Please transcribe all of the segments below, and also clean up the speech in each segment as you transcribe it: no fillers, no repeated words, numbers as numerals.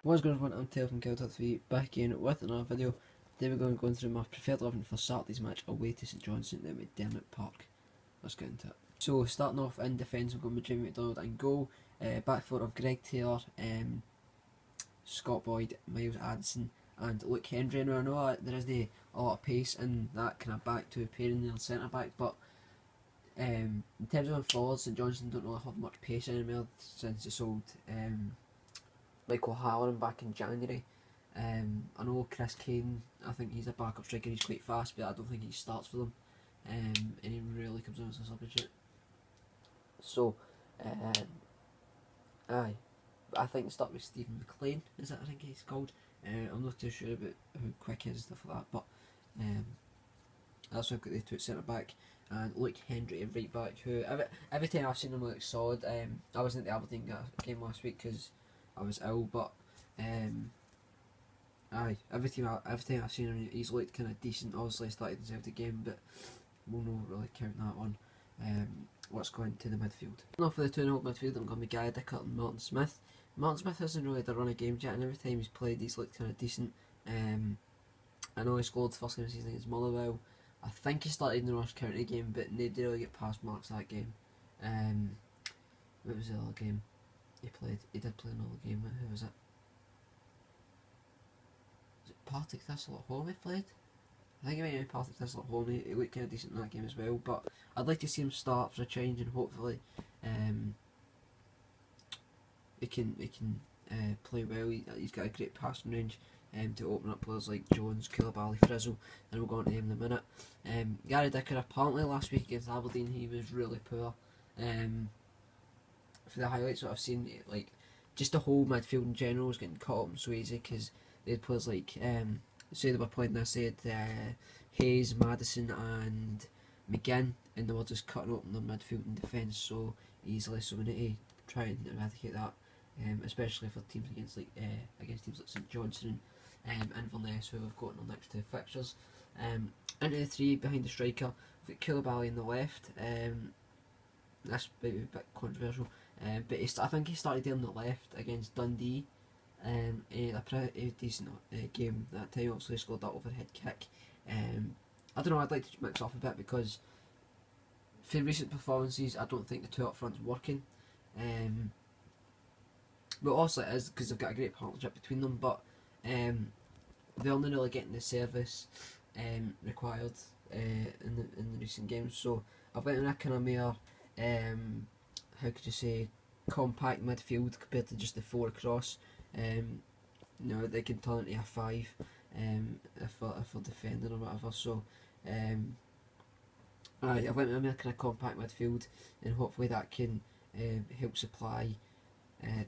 What's going on? I'm Taylor from Killie back again with another video. Today we're going through my preferred 11 for Saturday's match away to St Johnstone at McDermott Park. Let's get into it. So starting off in defence, we're going with Jamie McDonald and goal. Back four of Greg Taylor, Scott Boyd, Miles Addison and Luke Hendry. Now I know there is a lot of pace in that kind of back two pairing there on centre back, but in terms of forwards, St Johnstone don't really have much pace anymore since they sold Michael Halloran back in January. I know Chris Kane, I think he's a backup striker, he's quite fast, but I don't think he starts for them. And he rarely comes on as a substitute. So, aye. I think to start with Stephen McLean, is that I think he's called. I'm not too sure about how quick he is and stuff like that, but that's why I've got the two at centre back. And Luke Hendry at right back, who every time I've seen him look solid. I wasn't at the Aberdeen game last week because I was ill, but aye, every time I've seen him, he's looked kind of decent. Obviously, he started the Celtic game, but we'll not really count that one. Let's go into the midfield. Now for the 2-0 midfield, I'm going with Guy Dickert and Martin Smith. Martin Smith hasn't really had a run of games yet, and every time he's played, he's looked kind of decent. I know he scored the first game of the season against Motherwell. I think he started in the Ross County game, but nobody really get past marks that game. What was the other game he played? He did play another game. Who was it? Was it Partick Thistle at home he played? I think he might have been Partick Thistle at home. He looked kind of decent in that game as well. But I'd like to see him start for a change, and hopefully he can play well. He's got a great passing range to open up players like Jones, Killie, Frizzle, and we'll go on to him in a minute. Gary Dicker, apparently last week against Aberdeen he was really poor. For the highlights that I've seen, like just the whole midfield in general was getting caught up so easy because they had players like say they were playing this, they had Hayes, Madison and McGinn, and they were just cutting open their midfield and defence so easily, so we need to try and eradicate that, especially for teams against teams like St Johnstone and Inverness, who have got in the next two fixtures. Into the three behind the striker, we've got Killie on the left. That's maybe a bit controversial, but I think he started there on the left against Dundee. He had a pretty decent game that time. Obviously, he scored that overhead kick. I don't know. I'd like to mix off a bit because for recent performances, I don't think the two up front's working. But also it is because they've got a great partnership between them. But they're only really getting the service required in the recent games. So I've went in a kind of more how could you say, compact midfield compared to just the four across. They can turn into a five if they're defending or whatever. So I went with a more kind of compact midfield, and hopefully that can help supply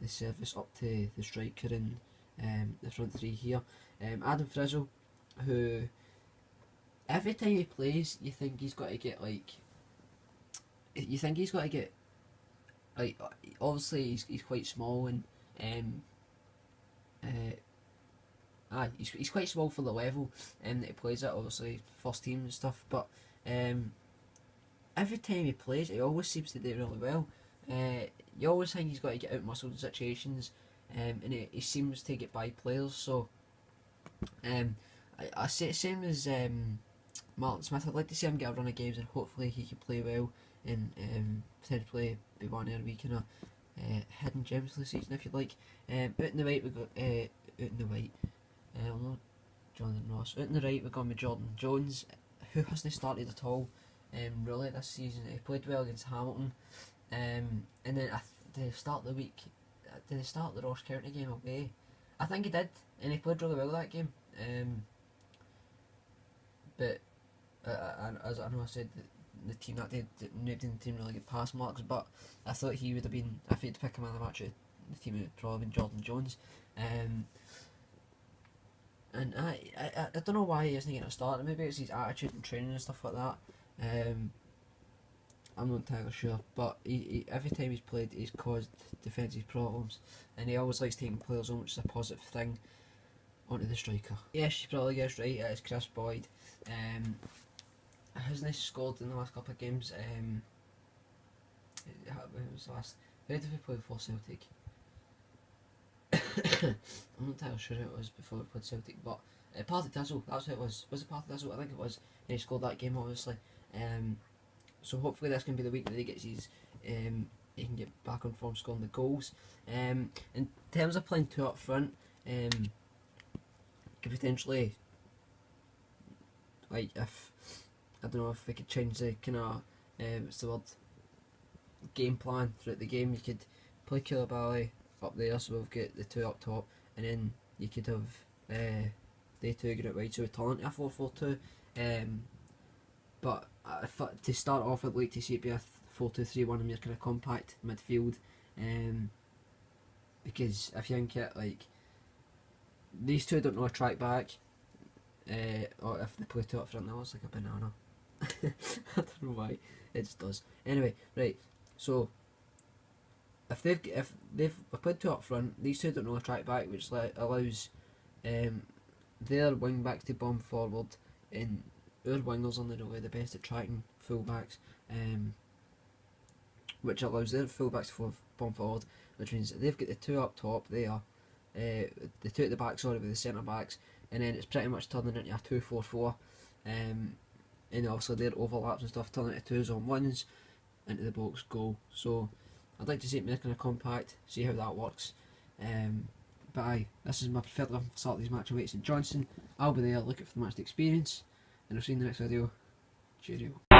the service up to the striker and the front three here. Adam Frizzle, who every time he plays, you think he's got to get obviously he's quite small and he's quite small for the level that he plays at, obviously first team and stuff, but every time he plays he always seems to do really well. You always think he's got to get out muscled in situations, and he seems to get by players, so I say same as Martin Smith. I'd like to see him get a run of games and hopefully he can play well and potentially be one of the kind of hidden gems of the season, if you like. Out in the right we got Jonathan Ross. Out in the right we've got with Jordan Jones, who hasn't started at all really this season. He played well against Hamilton, and then did he start the week? Did he start the Ross County game away? I think he did, and he played really well that game. But as I know, I said the team that day, nobody in the team really get pass marks, but I thought he would have been, if he had to pick a man of the match, the team would probably been Jordan Jones. And I don't know why he isn't getting a start. Maybe it's his attitude and training and stuff like that. I'm not entirely sure, but he every time he's played, he's caused defensive problems, and he always likes taking players on, which is a positive thing, onto the striker. Yes, you probably guessed right. It's Chris Boyd. Hasn't scored in the last couple of games. It was last. Who did we play before Celtic? I'm not entirely sure who it was before we played Celtic, but Partick Thistle, that's who it was. Was it Partick Thistle? I think it was. And he scored that game, obviously. So hopefully this can be the week that he gets his, he can get back on form scoring the goals. In terms of playing two up front, could potentially, like, if I don't know if we could change the kind of what's the word, game plan throughout the game. You could play Killie up there, so we've got the two up top, and then you could have they two get it right, so we turn into a 4-4-2. But to start off, I'd like to see it be a 4-2-3-1 and more kind of compact midfield. Because if you think it, like, these two don't know a track back, or if they play two up front, that looks like a banana. I don't know why, it just does. Anyway, right, so if they've played two up front, these two don't know a track back, which allows their wing backs to bomb forward, and our wingers are the way the best at tracking full backs, which allows their full backs to bomb forward, which means they've got the two up top there, the two at the back, sorry, with the centre backs, and then it's pretty much turning into a 2-4-4, and also their overlaps and stuff turning into 2s on 1s into the box goal. So I'd like to see it more kind of compact, see how that works. But aye, this is my preferred 11 for Saturday's match away at St Johnstone. I'll be there looking for the match to experience, and I'll see you in the next video. Cheerio.